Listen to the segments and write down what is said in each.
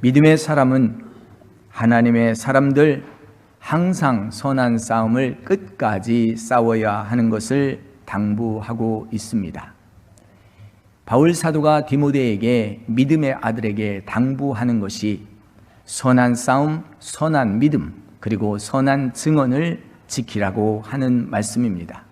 믿음의 사람은 하나님의 사람들 항상 선한 싸움을 끝까지 싸워야 하는 것을 당부하고 있습니다. 바울 사도가 디모데에게 믿음의 아들에게 당부하는 것이 선한 싸움, 선한 믿음, 그리고 선한 증언을 지키라고 하는 말씀입니다.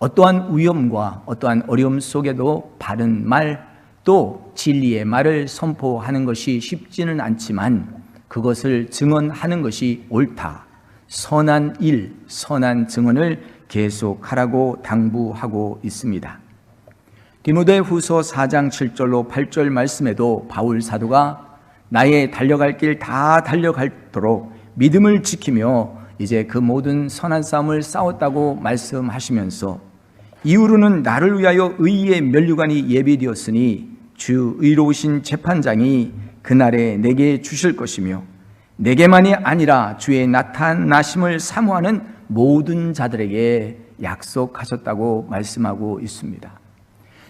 어떠한 위험과 어떠한 어려움 속에도 바른 말, 또 진리의 말을 선포하는 것이 쉽지는 않지만 그것을 증언하는 것이 옳다. 선한 일, 선한 증언을 계속하라고 당부하고 있습니다. 디모데 후서 4장 7절로 8절 말씀에도 바울 사도가 나의 달려갈 길 다 달려갈도록 믿음을 지키며 이제 그 모든 선한 싸움을 싸웠다고 말씀하시면서 이후로는 나를 위하여 의의 면류관이 예비되었으니 주 의로우신 재판장이 그날에 내게 주실 것이며 내게만이 아니라 주의 나타나심을 사모하는 모든 자들에게 약속하셨다고 말씀하고 있습니다.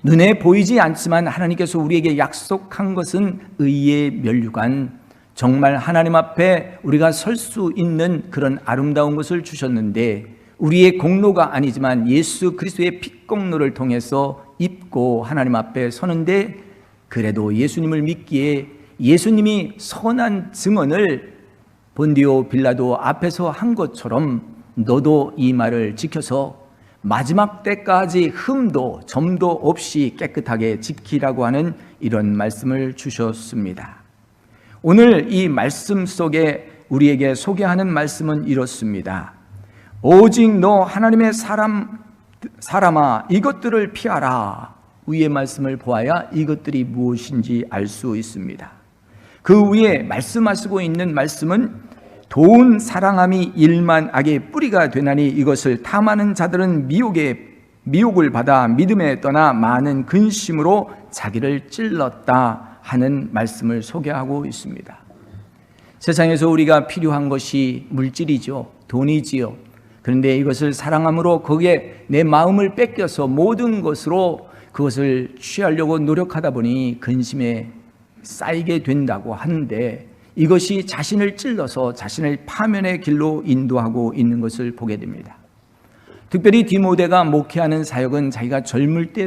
눈에 보이지 않지만 하나님께서 우리에게 약속한 것은 의의 면류관, 정말 하나님 앞에 우리가 설 수 있는 그런 아름다운 것을 주셨는데 우리의 공로가 아니지만 예수 그리스도의 핏공로를 통해서 입고 하나님 앞에 서는데 그래도 예수님을 믿기에 예수님이 선한 증언을 본디오 빌라도 앞에서 한 것처럼 너도 이 말을 지켜서 마지막 때까지 흠도 점도 없이 깨끗하게 지키라고 하는 이런 말씀을 주셨습니다. 오늘 이 말씀 속에 우리에게 소개하는 말씀은 이렇습니다. 오직 너 하나님의 사람아 이것들을 피하라. 위의 말씀을 보아야 이것들이 무엇인지 알 수 있습니다. 그 위에 말씀하시고 있는 말씀은 돈 사랑함이 일만 악의 뿌리가 되나니 이것을 탐하는 자들은 미혹을 받아 믿음에 떠나 많은 근심으로 자기를 찔렀다 하는 말씀을 소개하고 있습니다. 세상에서 우리가 필요한 것이 물질이죠. 돈이지요. 그런데 이것을 사랑함으로 거기에 내 마음을 뺏겨서 모든 것으로 그것을 취하려고 노력하다 보니 근심에 쌓이게 된다고 하는데 이것이 자신을 찔러서 자신을 파면의 길로 인도하고 있는 것을 보게 됩니다. 특별히 디모데가 목회하는 사역은 자기가 젊을 때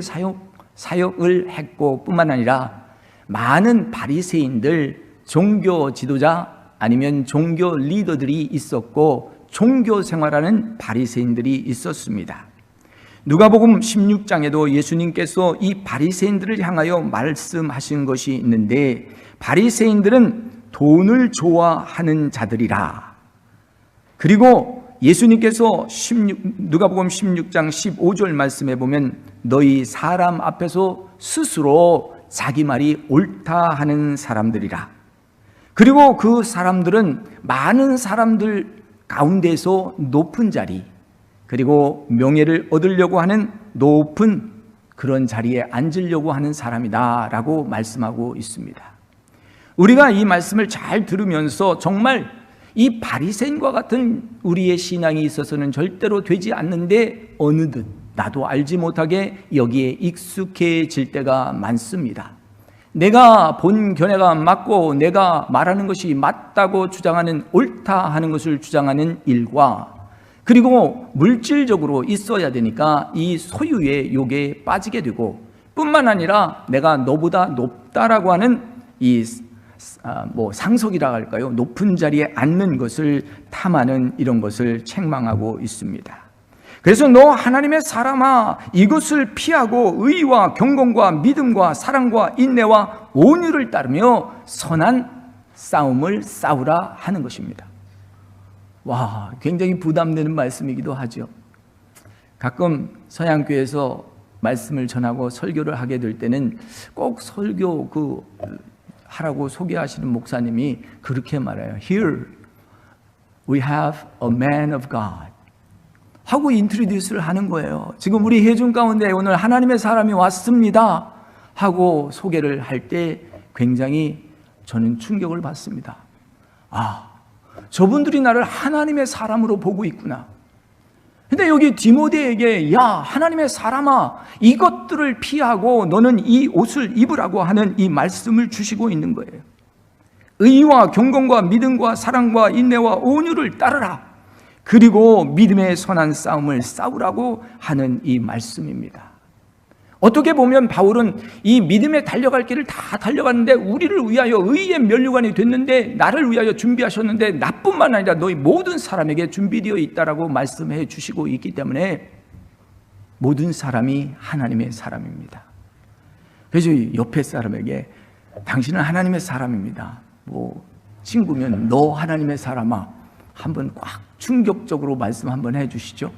사역을 했고 뿐만 아니라 많은 바리새인들, 종교 지도자 아니면 종교 리더들이 있었고 종교 생활하는 바리새인들이 있었습니다. 누가복음 16장에도 예수님께서 이 바리새인들을 향하여 말씀하신 것이 있는데 바리새인들은 돈을 좋아하는 자들이라. 그리고 예수님께서 누가복음 16장 15절 말씀에 보면 너희 사람 앞에서 스스로 자기 말이 옳다 하는 사람들이라. 그리고 그 사람들은 많은 사람들 가운데서 높은 자리, 그리고 명예를 얻으려고 하는 높은 그런 자리에 앉으려고 하는 사람이다 라고 말씀하고 있습니다. 우리가 이 말씀을 잘 들으면서 정말 이 바리새인과 같은 우리의 신앙이 있어서는 절대로 되지 않는데 어느덧 나도 알지 못하게 여기에 익숙해질 때가 많습니다. 내가 본 견해가 맞고 내가 말하는 것이 맞다고 주장하는 옳다 하는 것을 주장하는 일과 그리고 물질적으로 있어야 되니까 이 소유의 욕에 빠지게 되고 뿐만 아니라 내가 너보다 높다라고 하는 이 상속이라 할까요? 높은 자리에 앉는 것을 탐하는 이런 것을 책망하고 있습니다. 그래서 너 하나님의 사람아 이것을 피하고 의와 경건과 믿음과 사랑과 인내와 온유를 따르며 선한 싸움을 싸우라 하는 것입니다. 와, 굉장히 부담되는 말씀이기도 하죠. 가끔 서양교회에서 말씀을 전하고 설교를 하게 될 때는 꼭 설교 하라고 소개하시는 목사님이 그렇게 말해요. Here we have a man of God 하고 인트로듀스를 하는 거예요. 지금 우리 회중 가운데 오늘 하나님의 사람이 왔습니다 하고 소개를 할 때 굉장히 저는 충격을 받습니다. 저분들이 나를 하나님의 사람으로 보고 있구나. 근데 여기 디모데에게 야 하나님의 사람아 이것들을 피하고 너는 이 옷을 입으라고 하는 이 말씀을 주시고 있는 거예요. 의와 경건과 믿음과 사랑과 인내와 온유를 따르라. 그리고 믿음의 선한 싸움을 싸우라고 하는 이 말씀입니다. 어떻게 보면 바울은 이 믿음에 달려갈 길을 다 달려갔는데 우리를 위하여 의의 면류관이 됐는데, 나를 위하여 준비하셨는데 나뿐만 아니라 너희 모든 사람에게 준비되어 있다라고 말씀해 주시고 있기 때문에 모든 사람이 하나님의 사람입니다. 그래서 옆에 사람에게 당신은 하나님의 사람입니다, 뭐 친구면 너 하나님의 사람아, 한번 꽉 충격적으로 말씀 한번 해 주시죠.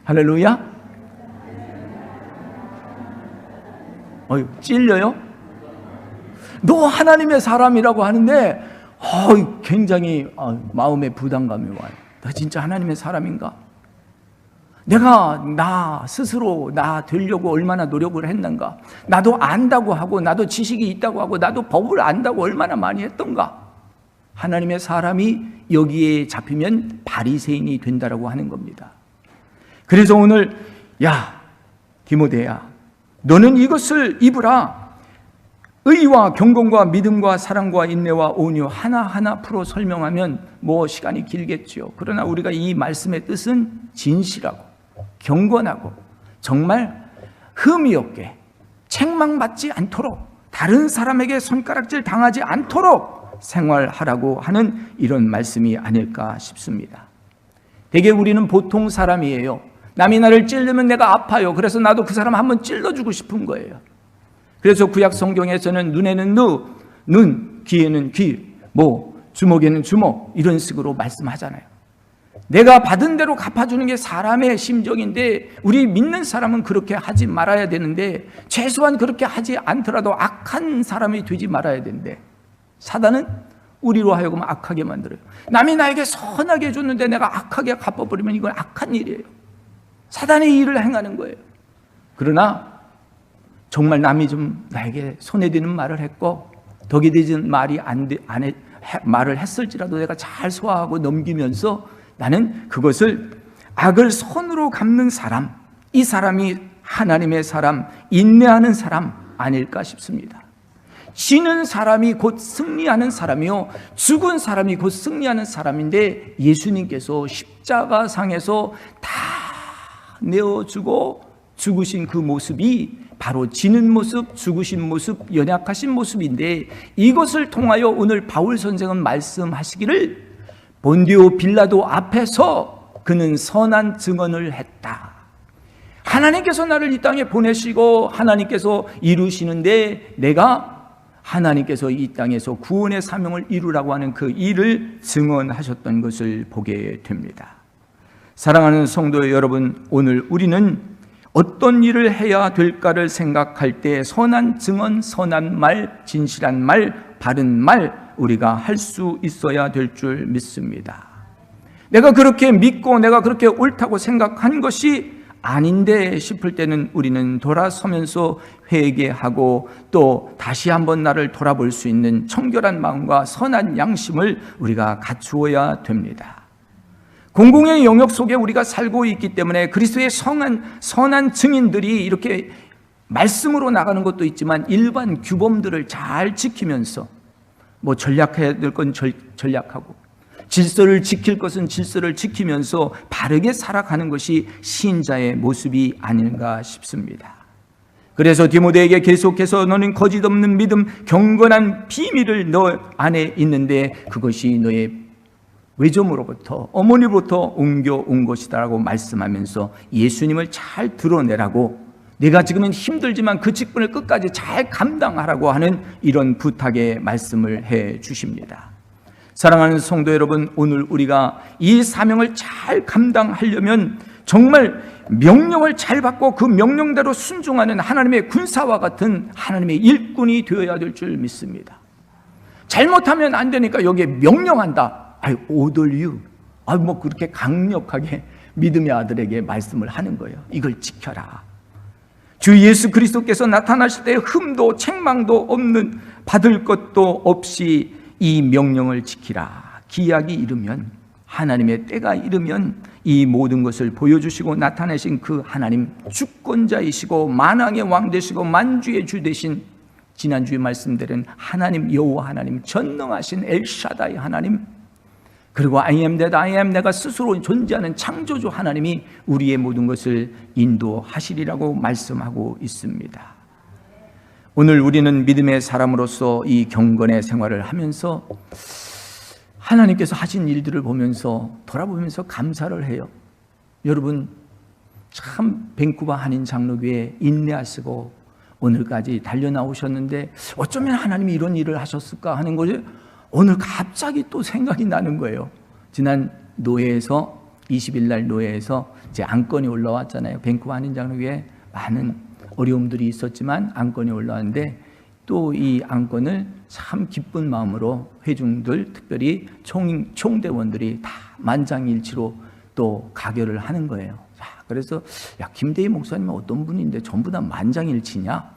할렐루야. 찔려요? 너 하나님의 사람이라고 하는데 굉장히 마음에 부담감이 와요. 나 진짜 하나님의 사람인가? 내가 나 스스로 나 되려고 얼마나 노력을 했는가? 나도 안다고 하고, 나도 지식이 있다고 하고, 나도 법을 안다고 얼마나 많이 했던가? 하나님의 사람이 여기에 잡히면 바리새인이 된다라고 하는 겁니다. 그래서 오늘 야 디모데야, 너는 이것을 입으라. 의와 경건과 믿음과 사랑과 인내와 온유 하나하나 풀어 설명하면 뭐 시간이 길겠죠. 그러나 우리가 이 말씀의 뜻은 진실하고 경건하고 정말 흠이 없게, 책망받지 않도록, 다른 사람에게 손가락질 당하지 않도록 생활하라고 하는 이런 말씀이 아닐까 싶습니다. 대개 우리는 보통 사람이에요. 남이 나를 찌르면 내가 아파요. 그래서 나도 그 사람 한번 찔러주고 싶은 거예요. 그래서 구약 성경에서는 눈에는 눈, 귀에는 귀, 뭐 주먹에는 주먹, 이런 식으로 말씀하잖아요. 내가 받은 대로 갚아주는 게 사람의 심정인데, 우리 믿는 사람은 그렇게 하지 말아야 되는데, 최소한 그렇게 하지 않더라도 악한 사람이 되지 말아야 되는데, 사단은 우리로 하여금 악하게 만들어요. 남이 나에게 선하게 해줬는데 내가 악하게 갚아버리면 이건 악한 일이에요. 사단의 일을 행하는 거예요. 그러나 정말 남이 좀 나에게 손해되는 말을 했고, 덕이 되는 말을 했을지라도 내가 잘 소화하고 넘기면서 나는 그것을 악을 선으로 갚는 사람, 이 사람이 하나님의 사람, 인내하는 사람 아닐까 싶습니다. 지는 사람이 곧 승리하는 사람이요, 죽은 사람이 곧 승리하는 사람인데, 예수님께서 십자가상에서 다 내어주고 죽으신 그 모습이 바로 지는 모습, 죽으신 모습, 연약하신 모습인데, 이것을 통하여 오늘 바울 선생은 말씀하시기를 본디오 빌라도 앞에서 그는 선한 증언을 했다. 하나님께서 나를 이 땅에 보내시고 하나님께서 이루시는데, 내가 하나님께서 이 땅에서 구원의 사명을 이루라고 하는 그 일을 증언하셨던 것을 보게 됩니다. 사랑하는 성도 여러분, 오늘 우리는 어떤 일을 해야 될까를 생각할 때 선한 증언, 선한 말, 진실한 말, 바른 말 우리가 할 수 있어야 될 줄 믿습니다. 내가 그렇게 믿고 내가 그렇게 옳다고 생각한 것이 아닌데 싶을 때는 우리는 돌아서면서 회개하고 또 다시 한번 나를 돌아볼 수 있는 청결한 마음과 선한 양심을 우리가 갖추어야 됩니다. 공공의 영역 속에 우리가 살고 있기 때문에 그리스도의 선한 증인들이 이렇게 말씀으로 나가는 것도 있지만, 일반 규범들을 잘 지키면서 뭐 전략해야 될 건 전략하고, 질서를 지킬 것은 질서를 지키면서 바르게 살아가는 것이 신자의 모습이 아닌가 싶습니다. 그래서 디모데에게 계속해서 너는 거짓 없는 믿음, 경건한 비밀을 너 안에 있는데 그것이 너의 외조모로부터, 어머니로부터 옮겨온 것이다라고 말씀하면서 예수님을 잘 드러내라고, 내가 지금은 힘들지만 그 직분을 끝까지 잘 감당하라고 하는 이런 부탁의 말씀을 해 주십니다. 사랑하는 성도 여러분, 오늘 우리가 이 사명을 잘 감당하려면 정말 명령을 잘 받고 그 명령대로 순종하는 하나님의 군사와 같은 하나님의 일꾼이 되어야 될 줄 믿습니다. 잘못하면 안 되니까 여기에 명령한다, I order you, 뭐 그렇게 강력하게 믿음의 아들에게 말씀을 하는 거예요. 이걸 지켜라. 주 예수 그리스도께서 나타나실 때 흠도 책망도 없는, 받을 것도 없이 이 명령을 지키라. 기약이 이르면, 하나님의 때가 이르면 이 모든 것을 보여주시고 나타내신 그 하나님, 주권자이시고 만왕의 왕 되시고 만주의 주 되신 지난주에 말씀드린 하나님, 여호와 하나님, 전능하신 엘샤다이 하나님, 그리고 I am that I am, 내가 스스로 존재하는 창조주 하나님이 우리의 모든 것을 인도하시리라고 말씀하고 있습니다. 오늘 우리는 믿음의 사람으로서 이 경건의 생활을 하면서 하나님께서 하신 일들을 보면서 돌아보면서 감사를 해요. 여러분, 참 밴쿠버 한인 장로교회 인내하시고 오늘까지 달려나오셨는데 어쩌면 하나님이 이런 일을 하셨을까 하는 것이 오늘 갑자기 또 생각이 나는 거예요. 지난 노예에서 20일 날 노예에서 제 안건이 올라왔잖아요. 밴쿠버 한인 장로교회에 많은 어려움들이 있었지만 안건이 올라왔는데 또 이 안건을 참 기쁜 마음으로 회중들, 특별히 총대원들이 다 만장일치로 또 가결을 하는 거예요. 그래서 김대희 목사님은 어떤 분인데 전부 다 만장일치냐?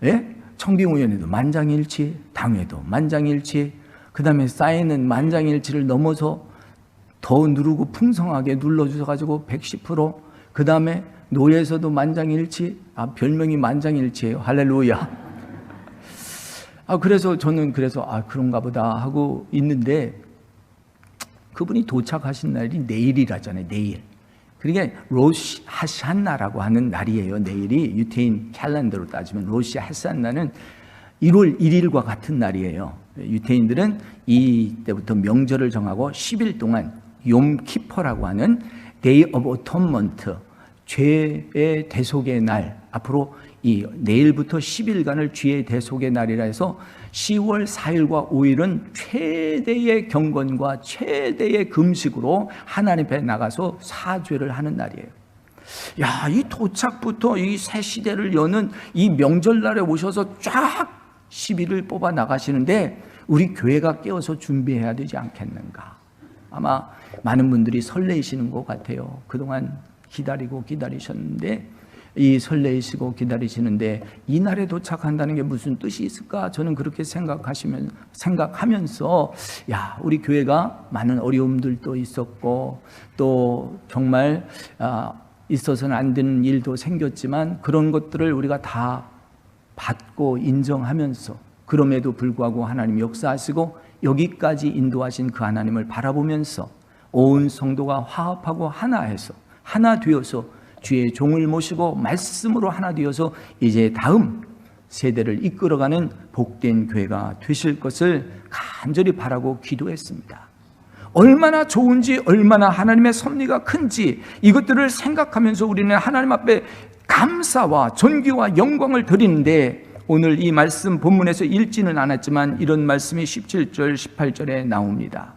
예? 청빙위원회도 만장일치, 당회도 만장일치, 그 다음에 사인은 만장일치를 넘어서 더 누르고 풍성하게 눌러주셔가지고 110%, 그 다음에 노예에서도 만장일치, 별명이 만장일치예요. 할렐루야. 그래서 저는 그런가 보다 하고 있는데 그분이 도착하신 날이 내일이라잖아요. 내일. 그러니까 로시 하샨나라고 하는 날이에요. 내일이 유태인 캘린더로 따지면 로시 하샨나는 1월 1일과 같은 날이에요. 유태인들은 이때부터 명절을 정하고 10일 동안 욤키퍼라고 하는 Day of Atonement, 죄의 대속의 날, 앞으로 이 내일부터 10일간을 죄의 대속의 날이라 해서 10월 4일과 5일은 최대의 경건과 최대의 금식으로 하나님 앞에 나가서 사죄를 하는 날이에요. 이 도착부터 이 새 시대를 여는 이 명절날에 오셔서 쫙 10일을 뽑아 나가시는데 우리 교회가 깨어서 준비해야 되지 않겠는가. 아마 많은 분들이 설레이시는 것 같아요. 그동안 기다리셨는데 이 설레이시고 기다리시는데 이 날에 도착한다는 게 무슨 뜻이 있을까? 저는 그렇게 생각하면서 우리 교회가 많은 어려움들도 있었고 또 정말 있어서는 안 되는 일도 생겼지만 그런 것들을 우리가 다 받고 인정하면서 그럼에도 불구하고 하나님 역사하시고 여기까지 인도하신 그 하나님을 바라보면서 온 성도가 화합하고 하나 되어서 주의 종을 모시고 말씀으로 하나 되어서 이제 다음 세대를 이끌어가는 복된 교회가 되실 것을 간절히 바라고 기도했습니다. 얼마나 좋은지, 얼마나 하나님의 섭리가 큰지 이것들을 생각하면서 우리는 하나님 앞에 감사와 존귀와 영광을 드리는데 오늘 이 말씀 본문에서 읽지는 않았지만 이런 말씀이 17절, 18절에 나옵니다.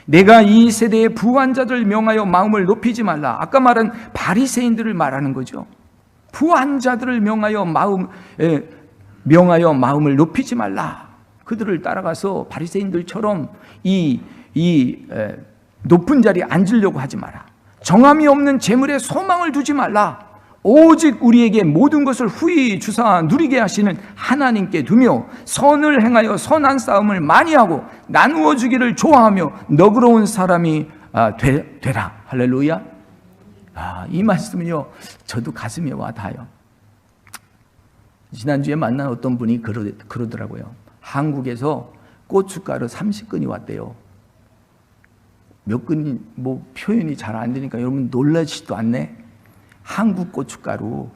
내가 이 세대의 부한 자들 명하여 마음을 높이지 말라. 아까 말한 바리새인들을 말하는 거죠. 부한 자들을 명하여 마음을 높이지 말라. 그들을 따라가서 바리새인들처럼 이 높은 자리에 앉으려고 하지 마라. 정함이 없는 재물에 소망을 두지 말라. 오직 우리에게 모든 것을 후히 주사 누리게 하시는 하나님께 두며 선을 행하여 선한 싸움을 많이 하고 나누어 주기를 좋아하며 너그러운 사람이 되라. 할렐루야. 이 말씀은요 저도 가슴에 와 닿아요. 지난주에 만난 어떤 분이 그러더라고요. 한국에서 고춧가루 30근이 왔대요. 몇 근이 표현이 잘 안 되니까 여러분 놀라지도 않네. 한국 고춧가루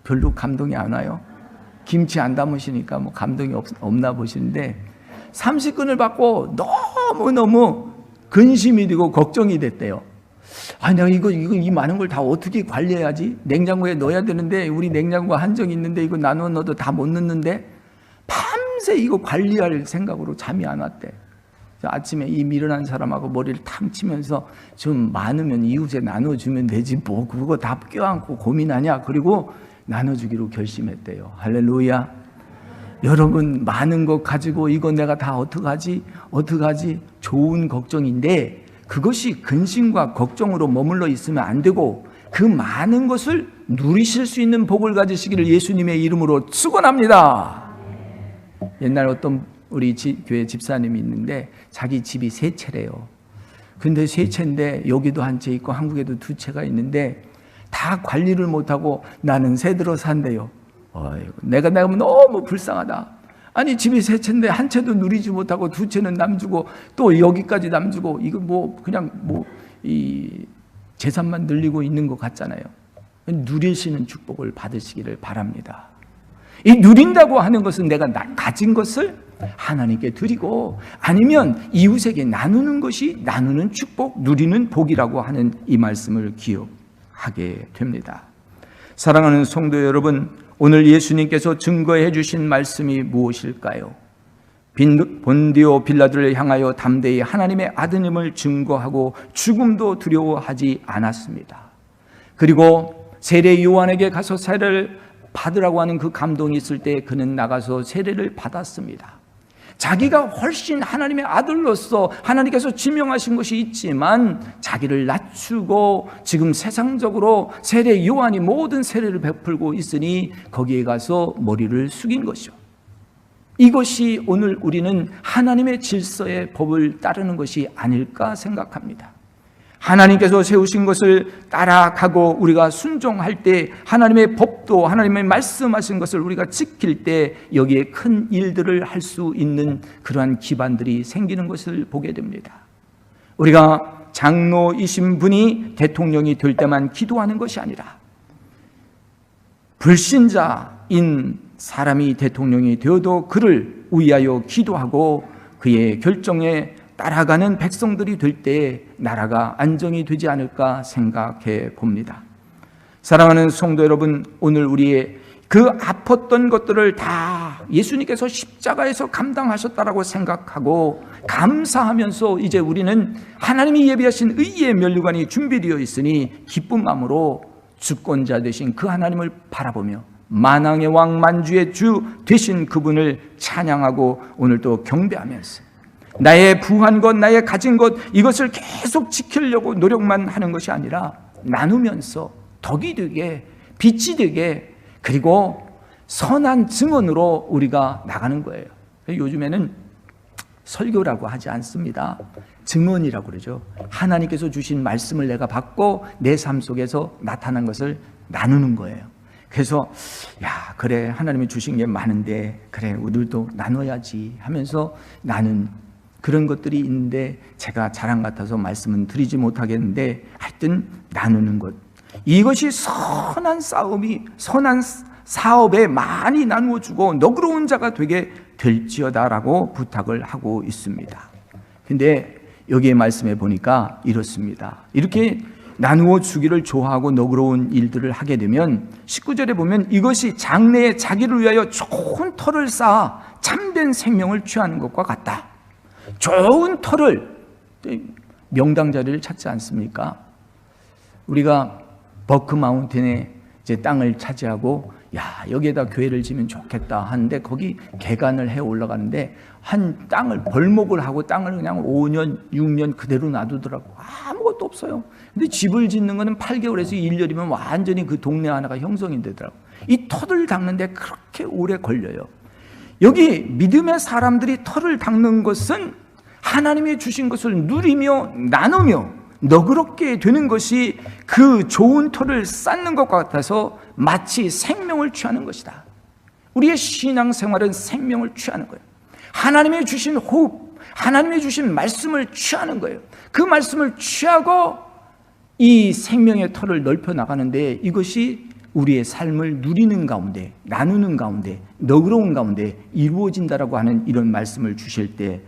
별로 감동이 안 와요. 김치 안 담으시니까 감동이 없나 보시는데 30근을 받고 너무너무 근심이 되고 걱정이 됐대요. 내가 이 많은 걸 다 어떻게 관리해야지? 냉장고에 넣어야 되는데 우리 냉장고가 한정이 있는데 이거 나눠 넣어도 다 못 넣는데 밤새 이거 관리할 생각으로 잠이 안 왔대. 아침에 이 미련한 사람하고 머리를 탕 치면서 좀 많으면 이웃에 나눠주면 되지 그거 다 껴안고 고민하냐. 그리고 나눠주기로 결심했대요. 할렐루야. 여러분 많은 것 가지고 이거 내가 다 어떡하지 좋은 걱정인데 그것이 근심과 걱정으로 머물러 있으면 안 되고 그 많은 것을 누리실 수 있는 복을 가지시기를 예수님의 이름으로 축원합니다. 옛날 어떤 우리 교회 집사님이 있는데 자기 집이 3채래요. 근데 3채인데 여기도 한 채 있고 한국에도 2채가 있는데 다 관리를 못하고 나는 새 들어 산대요. 내가 너무 불쌍하다. 아니 집이 세 채인데 한 채도 누리지 못하고 두 채는 남주고 또 여기까지 남주고 이거 그냥 이 재산만 늘리고 있는 것 같잖아요. 누리시는 축복을 받으시기를 바랍니다. 이 누린다고 하는 것은 내가 가진 것을 하나님께 드리고 아니면 이웃에게 나누는 것이 나누는 축복, 누리는 복이라고 하는 이 말씀을 기억하게 됩니다. 사랑하는 성도 여러분, 오늘 예수님께서 증거해 주신 말씀이 무엇일까요? 본디오 빌라도를 향하여 담대히 하나님의 아드님을 증거하고 죽음도 두려워하지 않았습니다. 그리고 세례 요한에게 가서 세례를 받으라고 하는 그 감동이 있을 때 그는 나가서 세례를 받았습니다. 자기가 훨씬 하나님의 아들로서 하나님께서 지명하신 것이 있지만 자기를 낮추고 지금 세상적으로 세례 요한이 모든 세례를 베풀고 있으니 거기에 가서 머리를 숙인 것이죠. 이것이 오늘 우리는 하나님의 질서의 법을 따르는 것이 아닐까 생각합니다. 하나님께서 세우신 것을 따라가고 우리가 순종할 때 하나님의 법도 하나님의 말씀하신 것을 우리가 지킬 때 여기에 큰 일들을 할 수 있는 그러한 기반들이 생기는 것을 보게 됩니다. 우리가 장로이신 분이 대통령이 될 때만 기도하는 것이 아니라 불신자인 사람이 대통령이 되어도 그를 위하여 기도하고 그의 결정에 따라가는 백성들이 될 때 나라가 안정이 되지 않을까 생각해 봅니다. 사랑하는 성도 여러분, 오늘 우리의 그 아팠던 것들을 다 예수님께서 십자가에서 감당하셨다라고 생각하고 감사하면서 이제 우리는 하나님이 예비하신 의의 면류관이 준비되어 있으니 기쁜 마음으로 주권자 되신 그 하나님을 바라보며 만왕의 왕 만주의 주 되신 그분을 찬양하고 오늘도 경배하면서 나의 부한 것, 나의 가진 것 이것을 계속 지키려고 노력만 하는 것이 아니라 나누면서 덕이 되게, 빛이 되게, 그리고 선한 증언으로 우리가 나가는 거예요. 요즘에는 설교라고 하지 않습니다. 증언이라고 그러죠. 하나님께서 주신 말씀을 내가 받고 내 삶 속에서 나타난 것을 나누는 거예요. 그래서 그래 하나님이 주신 게 많은데 그래 우리도 나눠야지 하면서 나는 그런 것들이 있는데 제가 자랑 같아서 말씀은 드리지 못하겠는데 하여튼 나누는 것, 이것이 선한 사업에 많이 나누어주고 너그러운 자가 되게 될지어다라고 부탁을 하고 있습니다. 근데 여기에 말씀해 보니까 이렇습니다. 이렇게 나누어 주기를 좋아하고 너그러운 일들을 하게 되면 19절에 보면 이것이 장래에 자기를 위하여 좋은 터를 쌓아 참된 생명을 취하는 것과 같다. 좋은 터를, 명당 자리를 찾지 않습니까? 우리가 버크 마운틴에 이제 땅을 차지하고 여기에다 교회를 지면 좋겠다 하는데 거기 개간을 해 올라가는데 한 땅을 벌목을 하고 땅을 그냥 5년 6년 그대로 놔두더라고. 아무것도 없어요. 근데 집을 짓는 거는 8개월에서 1년이면 완전히 그 동네 하나가 형성이 되더라고. 이 터를 닦는데 그렇게 오래 걸려요. 여기 믿음의 사람들이 터를 닦는 것은 하나님이 주신 것을 누리며 나누며 너그럽게 되는 것이 그 좋은 터를 쌓는 것 같아서 마치 생명을 취하는 것이다. 우리의 신앙생활은 생명을 취하는 거예요. 하나님이 주신 호흡, 하나님이 주신 말씀을 취하는 거예요. 그 말씀을 취하고 이 생명의 터를 넓혀 나가는데 이것이 우리의 삶을 누리는 가운데, 나누는 가운데, 너그러운 가운데 이루어진다라고 하는 이런 말씀을 주실 때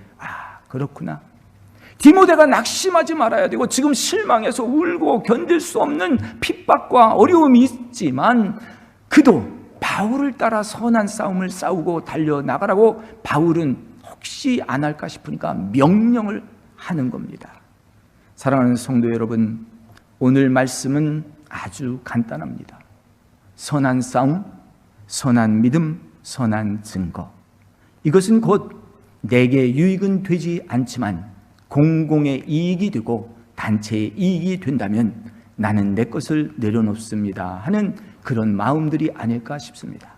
그렇구나. 디모데가 낙심하지 말아야 되고 지금 실망해서 울고 견딜 수 없는 핍박과 어려움이 있지만 그도 바울을 따라 선한 싸움을 싸우고 달려나가라고 바울은 혹시 안 할까 싶으니까 명령을 하는 겁니다. 사랑하는 성도 여러분, 오늘 말씀은 아주 간단합니다. 선한 싸움, 선한 믿음, 선한 증거. 이것은 곧 내게 유익은 되지 않지만 공공의 이익이 되고 단체의 이익이 된다면 나는 내 것을 내려놓습니다 하는 그런 마음들이 아닐까 싶습니다.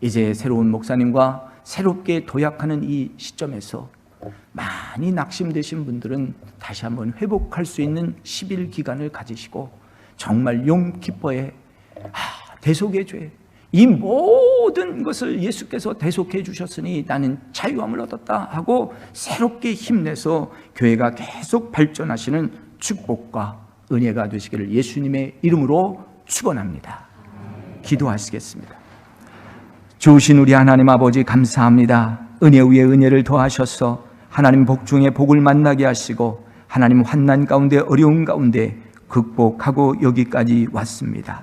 이제 새로운 목사님과 새롭게 도약하는 이 시점에서 많이 낙심되신 분들은 다시 한번 회복할 수 있는 10일 기간을 가지시고 정말 용키퍼의 대속의 죄, 이 모든 것을 예수께서 대속해 주셨으니 나는 자유함을 얻었다 하고 새롭게 힘내서 교회가 계속 발전하시는 축복과 은혜가 되시기를 예수님의 이름으로 축원합니다. 기도하시겠습니다. 주신 우리 하나님 아버지 감사합니다. 은혜 위에 은혜를 더하셔서 하나님 복 중에 복을 만나게 하시고 하나님 환난 가운데 어려운 가운데 극복하고 여기까지 왔습니다.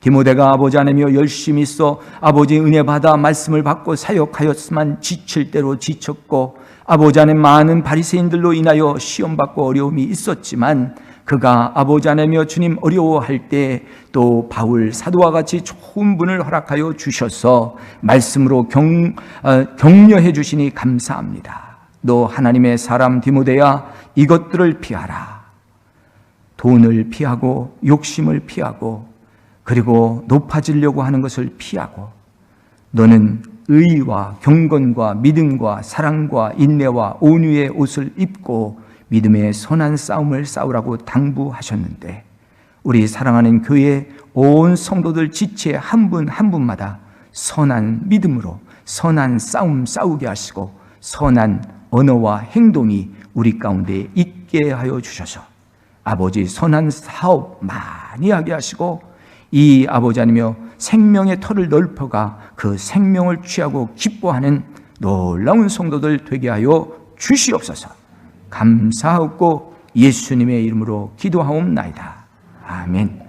디모데가 아버지 안에며 열심히 있어 아버지 은혜 받아 말씀을 받고 사역하였지만 지칠 대로 지쳤고 아버지 안에 많은 바리새인들로 인하여 시험받고 어려움이 있었지만 그가 아버지 안에며 주님 어려워할 때 또 바울 사도와 같이 좋은 분을 허락하여 주셔서 말씀으로 격려해 주시니 감사합니다. 너 하나님의 사람 디모데야 이것들을 피하라. 돈을 피하고 욕심을 피하고 그리고 높아지려고 하는 것을 피하고 너는 의와 경건과 믿음과 사랑과 인내와 온유의 옷을 입고 믿음의 선한 싸움을 싸우라고 당부하셨는데 우리 사랑하는 교회 온 성도들 지체 한 분 한 분마다 선한 믿음으로 선한 싸움 싸우게 하시고 선한 언어와 행동이 우리 가운데 있게 하여 주셔서 아버지 선한 사업 많이 하게 하시고 이 아버지 아니며 생명의 터를 넓혀가 그 생명을 취하고 기뻐하는 놀라운 성도들 되게 하여 주시옵소서. 감사하고 예수님의 이름으로 기도하옵나이다. 아멘.